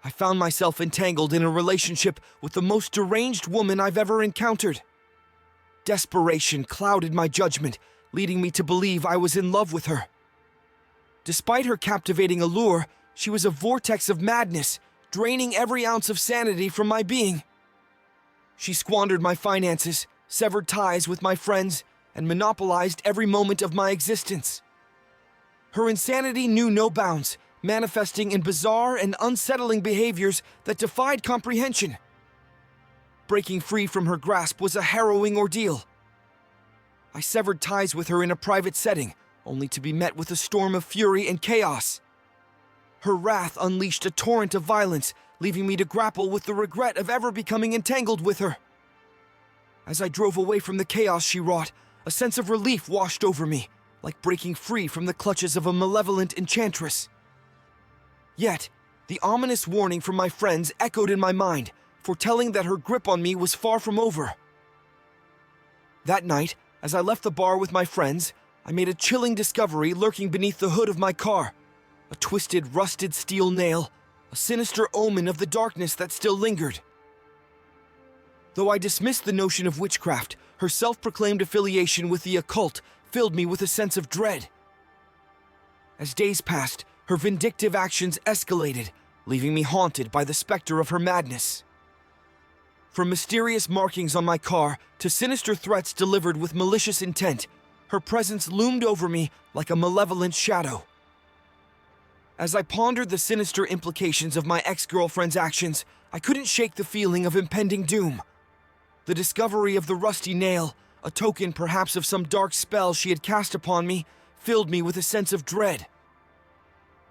I found myself entangled in a relationship with the most deranged woman I've ever encountered. Desperation clouded my judgment, leading me to believe I was in love with her. Despite her captivating allure, she was a vortex of madness, draining every ounce of sanity from my being. She squandered my finances, severed ties with my friends, and monopolized every moment of my existence. Her insanity knew no bounds, manifesting in bizarre and unsettling behaviors that defied comprehension. Breaking free from her grasp was a harrowing ordeal. I severed ties with her in a private setting, only to be met with a storm of fury and chaos. Her wrath unleashed a torrent of violence, leaving me to grapple with the regret of ever becoming entangled with her. As I drove away from the chaos she wrought, a sense of relief washed over me, like breaking free from the clutches of a malevolent enchantress. Yet, the ominous warning from my friends echoed in my mind, foretelling that her grip on me was far from over. That night, as I left the bar with my friends, I made a chilling discovery lurking beneath the hood of my car. A twisted, rusted steel nail, a sinister omen of the darkness that still lingered. Though I dismissed the notion of witchcraft, her self-proclaimed affiliation with the occult filled me with a sense of dread. As days passed, her vindictive actions escalated, leaving me haunted by the specter of her madness. From mysterious markings on my car to sinister threats delivered with malicious intent, her presence loomed over me like a malevolent shadow. As I pondered the sinister implications of my ex-girlfriend's actions, I couldn't shake the feeling of impending doom. The discovery of the rusty nail, a token perhaps of some dark spell she had cast upon me, filled me with a sense of dread.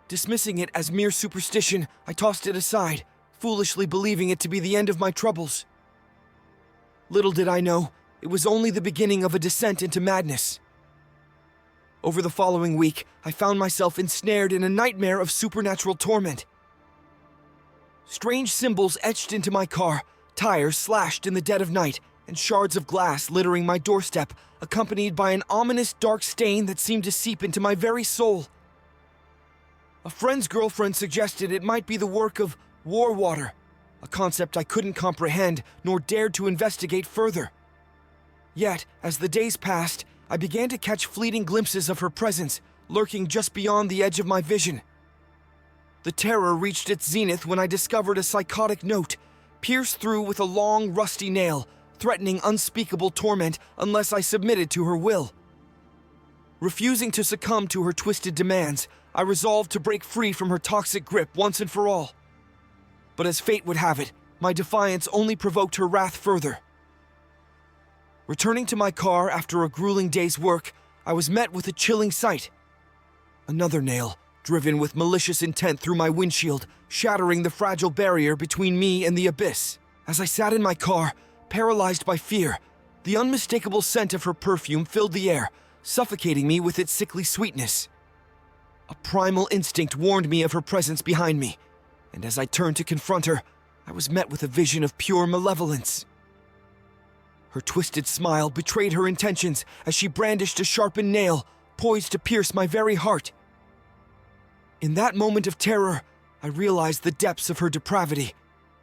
Dismissing it as mere superstition, I tossed it aside, foolishly believing it to be the end of my troubles. Little did I know, it was only the beginning of a descent into madness. Over the following week, I found myself ensnared in a nightmare of supernatural torment. Strange symbols etched into my car, tires slashed in the dead of night, and shards of glass littering my doorstep, accompanied by an ominous dark stain that seemed to seep into my very soul. A friend's girlfriend suggested it might be the work of war water, a concept I couldn't comprehend nor dared to investigate further. Yet, as the days passed, I began to catch fleeting glimpses of her presence, lurking just beyond the edge of my vision. The terror reached its zenith when I discovered a psychotic note, pierced through with a long, rusty nail, threatening unspeakable torment unless I submitted to her will. Refusing to succumb to her twisted demands, I resolved to break free from her toxic grip once and for all. But as fate would have it, my defiance only provoked her wrath further. Returning to my car after a grueling day's work, I was met with a chilling sight. Another nail, driven with malicious intent through my windshield, shattering the fragile barrier between me and the abyss. As I sat in my car, paralyzed by fear, the unmistakable scent of her perfume filled the air, suffocating me with its sickly sweetness. A primal instinct warned me of her presence behind me, and as I turned to confront her, I was met with a vision of pure malevolence. Her twisted smile betrayed her intentions as she brandished a sharpened nail, poised to pierce my very heart. In that moment of terror, I realized the depths of her depravity,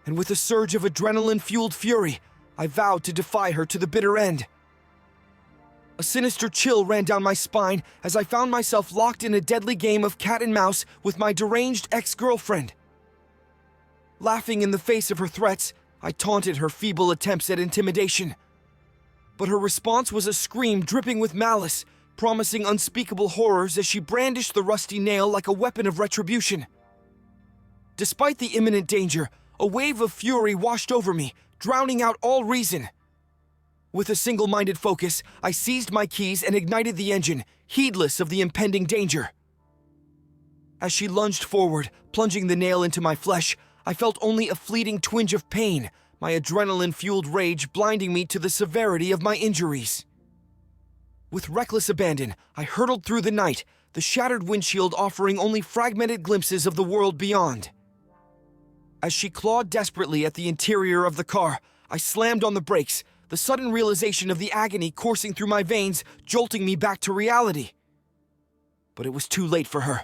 and with a surge of adrenaline-fueled fury, I vowed to defy her to the bitter end. A sinister chill ran down my spine as I found myself locked in a deadly game of cat and mouse with my deranged ex-girlfriend. Laughing in the face of her threats, I taunted her feeble attempts at intimidation. But her response was a scream dripping with malice, promising unspeakable horrors as she brandished the rusty nail like a weapon of retribution. Despite the imminent danger, a wave of fury washed over me, drowning out all reason. With a single-minded focus, I seized my keys and ignited the engine, heedless of the impending danger. As she lunged forward, plunging the nail into my flesh, I felt only a fleeting twinge of pain, my adrenaline-fueled rage blinding me to the severity of my injuries. With reckless abandon, I hurtled through the night, the shattered windshield offering only fragmented glimpses of the world beyond. As she clawed desperately at the interior of the car, I slammed on the brakes, the sudden realization of the agony coursing through my veins jolting me back to reality. But it was too late for her.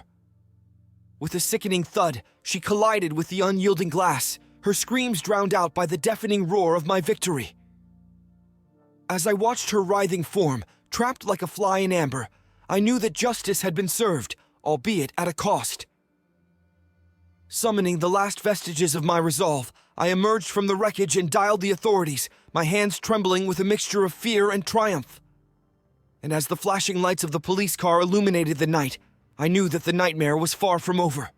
With a sickening thud, she collided with the unyielding glass, her screams drowned out by the deafening roar of my victory. As I watched her writhing form, trapped like a fly in amber, I knew that justice had been served, albeit at a cost. Summoning the last vestiges of my resolve, I emerged from the wreckage and dialed the authorities, my hands trembling with a mixture of fear and triumph. And as the flashing lights of the police car illuminated the night, I knew that the nightmare was far from over.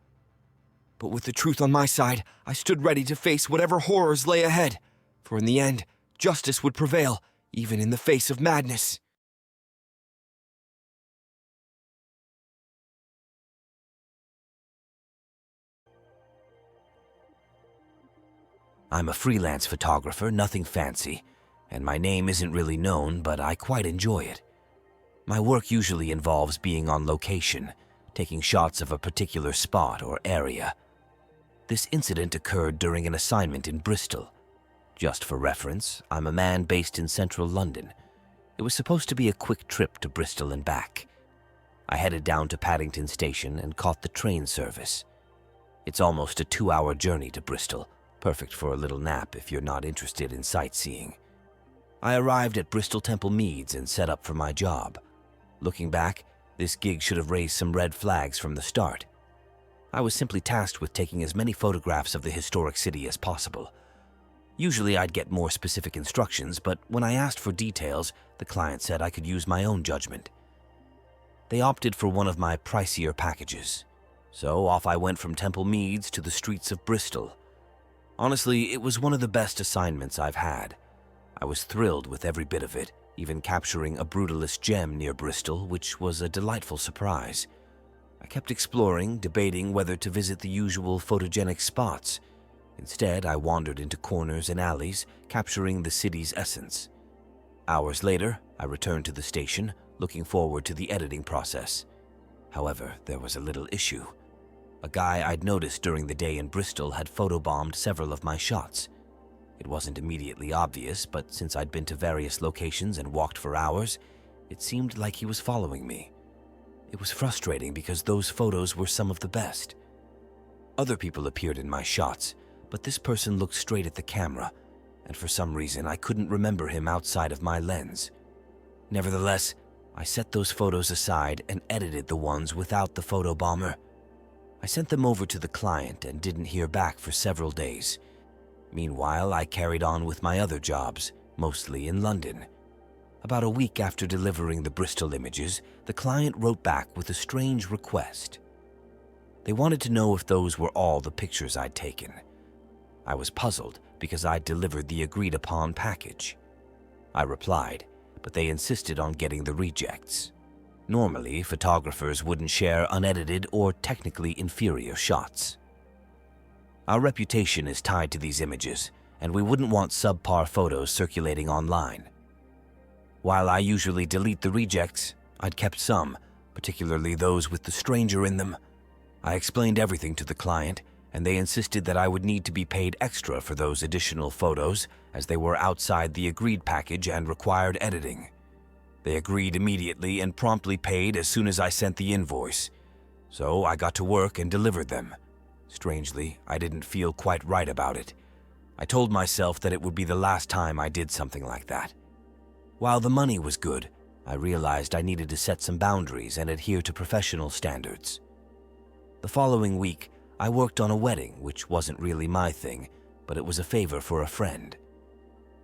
But with the truth on my side, I stood ready to face whatever horrors lay ahead, for in the end, justice would prevail, even in the face of madness. I'm a freelance photographer, nothing fancy, and my name isn't really known, but I quite enjoy it. My work usually involves being on location, taking shots of a particular spot or area. This incident occurred during an assignment in Bristol. Just for reference, I'm a man based in central London. It was supposed to be a quick trip to Bristol and back. I headed down to Paddington Station and caught the train service. It's almost a 2-hour journey to Bristol, perfect for a little nap if you're not interested in sightseeing. I arrived at Bristol Temple Meads and set up for my job. Looking back, this gig should have raised some red flags from the start. I was simply tasked with taking as many photographs of the historic city as possible. Usually I'd get more specific instructions, but when I asked for details, the client said I could use my own judgment. They opted for one of my pricier packages. So off I went from Temple Meads to the streets of Bristol. Honestly, it was one of the best assignments I've had. I was thrilled with every bit of it, even capturing a brutalist gem near Bristol, which was a delightful surprise. I kept exploring, debating whether to visit the usual photogenic spots. Instead, I wandered into corners and alleys, capturing the city's essence. Hours later, I returned to the station, looking forward to the editing process. However, there was a little issue. A guy I'd noticed during the day in Bristol had photobombed several of my shots. It wasn't immediately obvious, but since I'd been to various locations and walked for hours, it seemed like he was following me. It was frustrating because those photos were some of the best. Other people appeared in my shots, but this person looked straight at the camera, and for some reason I couldn't remember him outside of my lens. Nevertheless, I set those photos aside and edited the ones without the photobomber. I sent them over to the client and didn't hear back for several days. Meanwhile, I carried on with my other jobs, mostly in London. About a week after delivering the Bristol images, the client wrote back with a strange request. They wanted to know if those were all the pictures I'd taken. I was puzzled because I'd delivered the agreed-upon package. I replied, but they insisted on getting the rejects. Normally, photographers wouldn't share unedited or technically inferior shots. Our reputation is tied to these images, and we wouldn't want subpar photos circulating online. While I usually delete the rejects, I'd kept some, particularly those with the stranger in them. I explained everything to the client, and they insisted that I would need to be paid extra for those additional photos, as they were outside the agreed package and required editing. They agreed immediately and promptly paid as soon as I sent the invoice. So I got to work and delivered them. Strangely, I didn't feel quite right about it. I told myself that it would be the last time I did something like that. While the money was good, I realized I needed to set some boundaries and adhere to professional standards. The following week, I worked on a wedding, which wasn't really my thing, but it was a favor for a friend.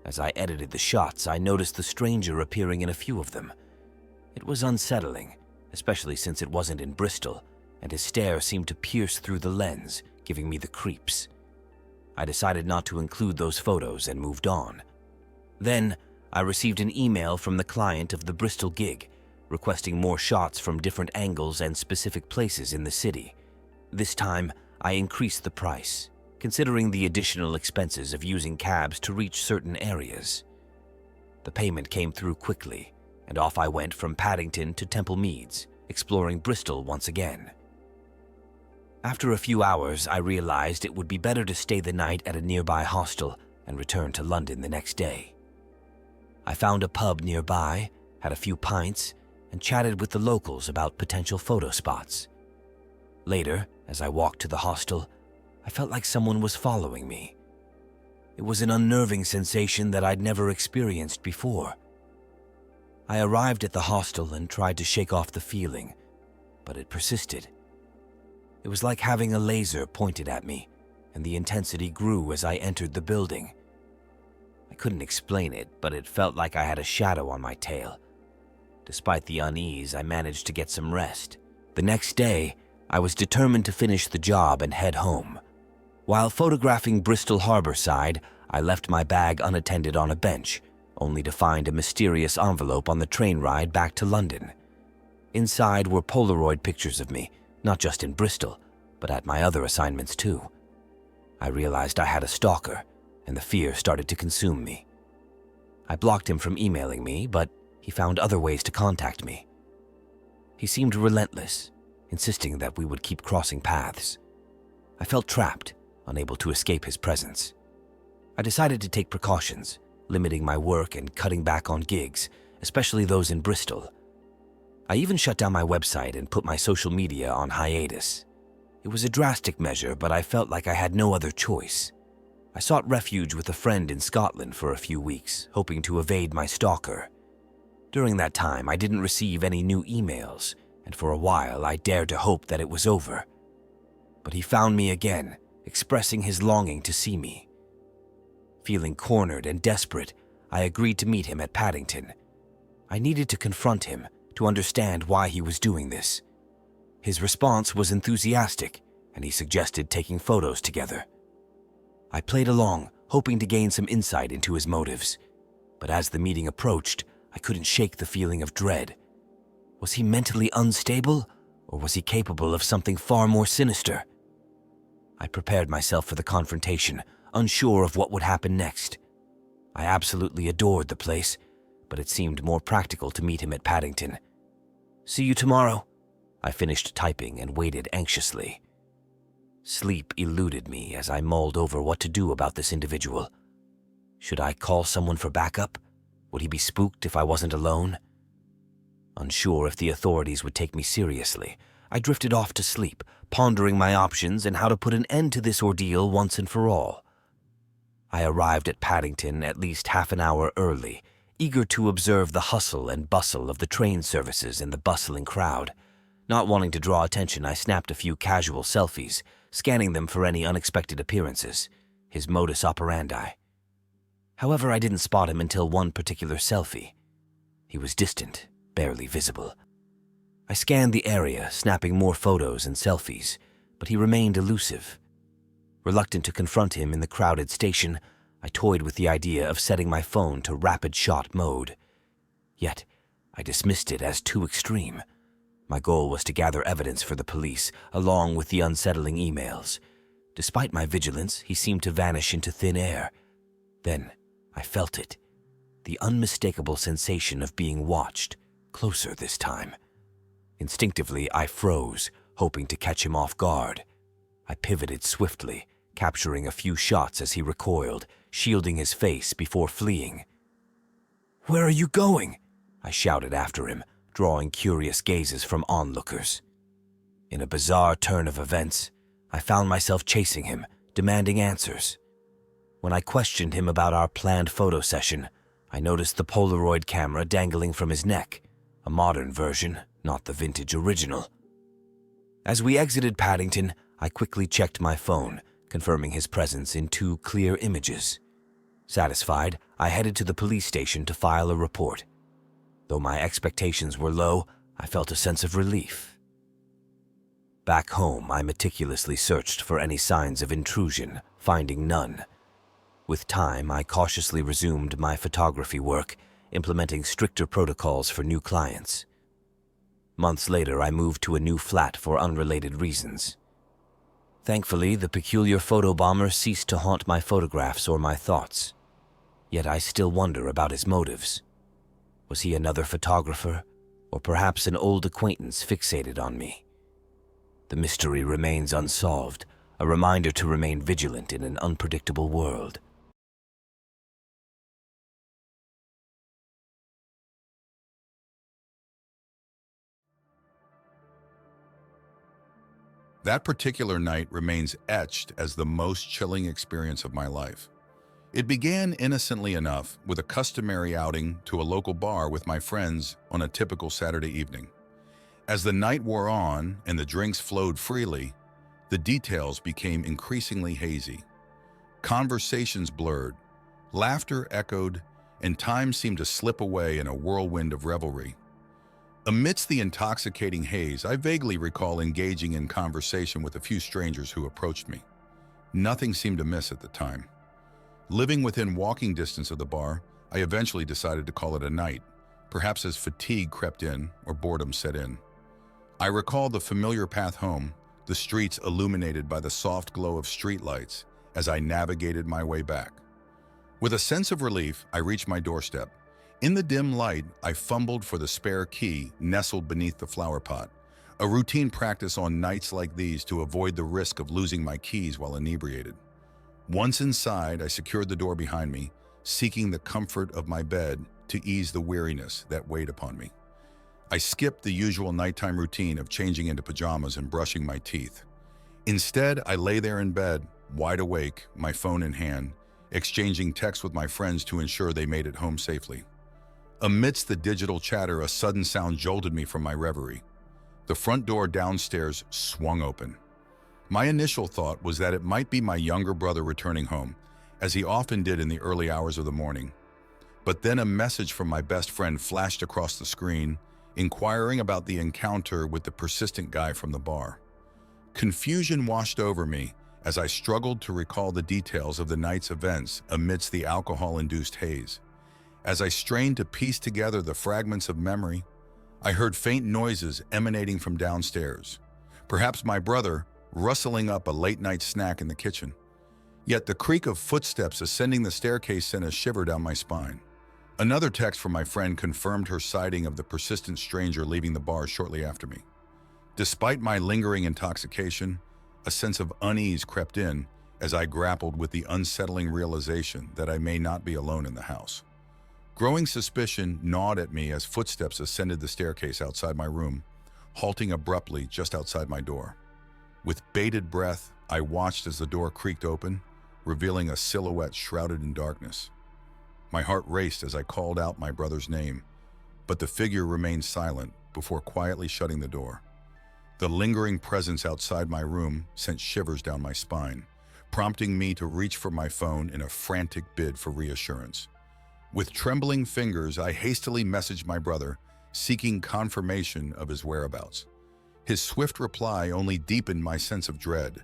As I edited the shots, I noticed the stranger appearing in a few of them. It was unsettling, especially since it wasn't in Bristol, and his stare seemed to pierce through the lens, giving me the creeps. I decided not to include those photos and moved on. Then, I received an email from the client of the Bristol gig, requesting more shots from different angles and specific places in the city. This time, I increased the price, considering the additional expenses of using cabs to reach certain areas. The payment came through quickly, and off I went from Paddington to Temple Meads, exploring Bristol once again. After a few hours, I realized it would be better to stay the night at a nearby hostel and return to London the next day. I found a pub nearby, had a few pints, and chatted with the locals about potential photo spots. Later, as I walked to the hostel, I felt like someone was following me. It was an unnerving sensation that I'd never experienced before. I arrived at the hostel and tried to shake off the feeling, but it persisted. It was like having a laser pointed at me, and the intensity grew as I entered the building. I couldn't explain it, but it felt like I had a shadow on my tail. Despite the unease, I managed to get some rest. The next day, I was determined to finish the job and head home. While photographing Bristol Harbor side, I left my bag unattended on a bench, only to find a mysterious envelope on the train ride back to London. Inside were Polaroid pictures of me, not just in Bristol, but at my other assignments too. I realized I had a stalker, and the fear started to consume me. I blocked him from emailing me, but he found other ways to contact me. He seemed relentless, insisting that we would keep crossing paths. I felt trapped, unable to escape his presence. I decided to take precautions, limiting my work and cutting back on gigs, especially those in Bristol. I even shut down my website and put my social media on hiatus. It was a drastic measure, but I felt like I had no other choice. I sought refuge with a friend in Scotland for a few weeks, hoping to evade my stalker. During that time, I didn't receive any new emails, and for a while I dared to hope that it was over. But he found me again, expressing his longing to see me. Feeling cornered and desperate, I agreed to meet him at Paddington. I needed to confront him, to understand why he was doing this. His response was enthusiastic, and he suggested taking photos together. I played along, hoping to gain some insight into his motives. But as the meeting approached, I couldn't shake the feeling of dread. Was he mentally unstable, or was he capable of something far more sinister? I prepared myself for the confrontation, unsure of what would happen next. I absolutely adored the place, but it seemed more practical to meet him at Paddington. "See you tomorrow." I finished typing and waited anxiously. Sleep eluded me as I mulled over what to do about this individual. Should I call someone for backup? Would he be spooked if I wasn't alone? Unsure if the authorities would take me seriously, I drifted off to sleep, pondering my options and how to put an end to this ordeal once and for all. I arrived at Paddington at least half an hour early, eager to observe the hustle and bustle of the train services and the bustling crowd. Not wanting to draw attention, I snapped a few casual selfies, scanning them for any unexpected appearances, his modus operandi. However, I didn't spot him until one particular selfie. He was distant, barely visible. I scanned the area, snapping more photos and selfies, but he remained elusive. Reluctant to confront him in the crowded station, I toyed with the idea of setting my phone to rapid shot mode. Yet, I dismissed it as too extreme. My goal was to gather evidence for the police, along with the unsettling emails. Despite my vigilance, he seemed to vanish into thin air. Then, I felt it. The unmistakable sensation of being watched, closer this time. Instinctively, I froze, hoping to catch him off guard. I pivoted swiftly, capturing a few shots as he recoiled, shielding his face before fleeing. "Where are you going?" I shouted after him, drawing curious gazes from onlookers. In a bizarre turn of events, I found myself chasing him, demanding answers. When I questioned him about our planned photo session, I noticed the Polaroid camera dangling from his neck, a modern version, not the vintage original. As we exited Paddington, I quickly checked my phone, confirming his presence in 2 clear images. Satisfied, I headed to the police station to file a report. Though my expectations were low, I felt a sense of relief. Back home, I meticulously searched for any signs of intrusion, finding none. With time, I cautiously resumed my photography work, implementing stricter protocols for new clients. Months later, I moved to a new flat for unrelated reasons. Thankfully, the peculiar photobomber ceased to haunt my photographs or my thoughts. Yet I still wonder about his motives. Was he another photographer, or perhaps an old acquaintance fixated on me? The mystery remains unsolved, a reminder to remain vigilant in an unpredictable world. That particular night remains etched as the most chilling experience of my life. It began innocently enough with a customary outing to a local bar with my friends on a typical Saturday evening. As the night wore on and the drinks flowed freely, the details became increasingly hazy. Conversations blurred, laughter echoed, and time seemed to slip away in a whirlwind of revelry. Amidst the intoxicating haze, I vaguely recall engaging in conversation with a few strangers who approached me. Nothing seemed amiss at the time. Living within walking distance of the bar, I eventually decided to call it a night, perhaps as fatigue crept in or boredom set in. I recall the familiar path home, the streets illuminated by the soft glow of streetlights as I navigated my way back. With a sense of relief, I reached my doorstep. In the dim light, I fumbled for the spare key nestled beneath the flower pot, a routine practice on nights like these to avoid the risk of losing my keys while inebriated. Once inside, I secured the door behind me, seeking the comfort of my bed to ease the weariness that weighed upon me. I skipped the usual nighttime routine of changing into pajamas and brushing my teeth. Instead, I lay there in bed, wide awake, my phone in hand, exchanging texts with my friends to ensure they made it home safely. Amidst the digital chatter, a sudden sound jolted me from my reverie. The front door downstairs swung open. My initial thought was that it might be my younger brother returning home, as he often did in the early hours of the morning. But then a message from my best friend flashed across the screen, inquiring about the encounter with the persistent guy from the bar. Confusion washed over me as I struggled to recall the details of the night's events amidst the alcohol-induced haze. As I strained to piece together the fragments of memory, I heard faint noises emanating from downstairs. Perhaps my brother rustling up a late-night snack in the kitchen. Yet the creak of footsteps ascending the staircase sent a shiver down my spine. Another text from my friend confirmed her sighting of the persistent stranger leaving the bar shortly after me. Despite my lingering intoxication, a sense of unease crept in as I grappled with the unsettling realization that I may not be alone in the house. Growing suspicion gnawed at me as footsteps ascended the staircase outside my room, halting abruptly just outside my door. With bated breath, I watched as the door creaked open, revealing a silhouette shrouded in darkness. My heart raced as I called out my brother's name, but the figure remained silent before quietly shutting the door. The lingering presence outside my room sent shivers down my spine, prompting me to reach for my phone in a frantic bid for reassurance. With trembling fingers, I hastily messaged my brother, seeking confirmation of his whereabouts. His swift reply only deepened my sense of dread,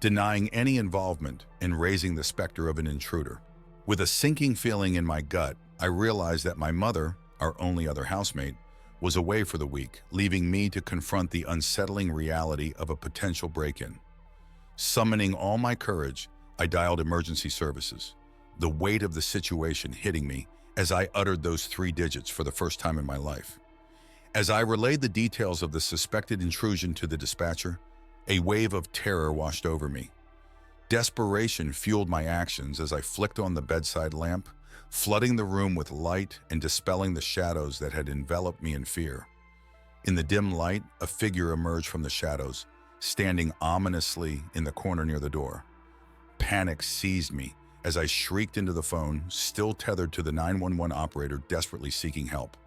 denying any involvement and raising the specter of an intruder. With a sinking feeling in my gut, I realized that my mother, our only other housemate, was away for the week, leaving me to confront the unsettling reality of a potential break-in. Summoning all my courage, I dialed emergency services, the weight of the situation hitting me as I uttered those 3 digits for the first time in my life. As I relayed the details of the suspected intrusion to the dispatcher, a wave of terror washed over me. Desperation fueled my actions as I flicked on the bedside lamp, flooding the room with light and dispelling the shadows that had enveloped me in fear. In the dim light, a figure emerged from the shadows, standing ominously in the corner near the door. Panic seized me as I shrieked into the phone, still tethered to the 911 operator desperately seeking help.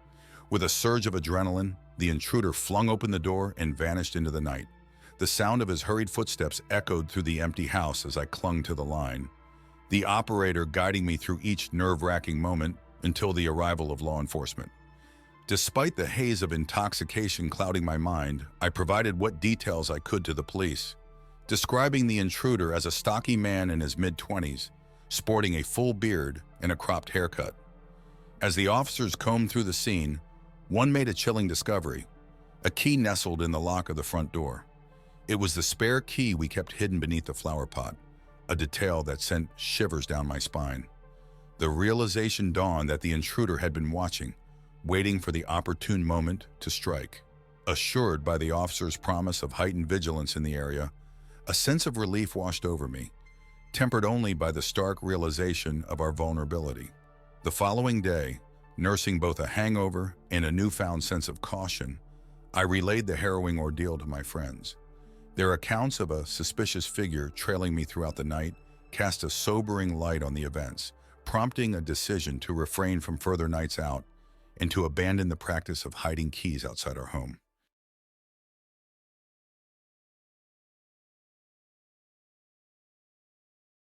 With a surge of adrenaline, the intruder flung open the door and vanished into the night. The sound of his hurried footsteps echoed through the empty house as I clung to the line, the operator guiding me through each nerve-wracking moment until the arrival of law enforcement. Despite the haze of intoxication clouding my mind, I provided what details I could to the police, describing the intruder as a stocky man in his mid-20s, sporting a full beard and a cropped haircut. As the officers combed through the scene, one made a chilling discovery: a key nestled in the lock of the front door. It was the spare key we kept hidden beneath the flower pot, a detail that sent shivers down my spine. The realization dawned that the intruder had been watching, waiting for the opportune moment to strike. Assured by the officer's promise of heightened vigilance in the area, a sense of relief washed over me, tempered only by the stark realization of our vulnerability. The following day, nursing both a hangover and a newfound sense of caution, I relayed the harrowing ordeal to my friends. Their accounts of a suspicious figure trailing me throughout the night cast a sobering light on the events, prompting a decision to refrain from further nights out and to abandon the practice of hiding keys outside our home.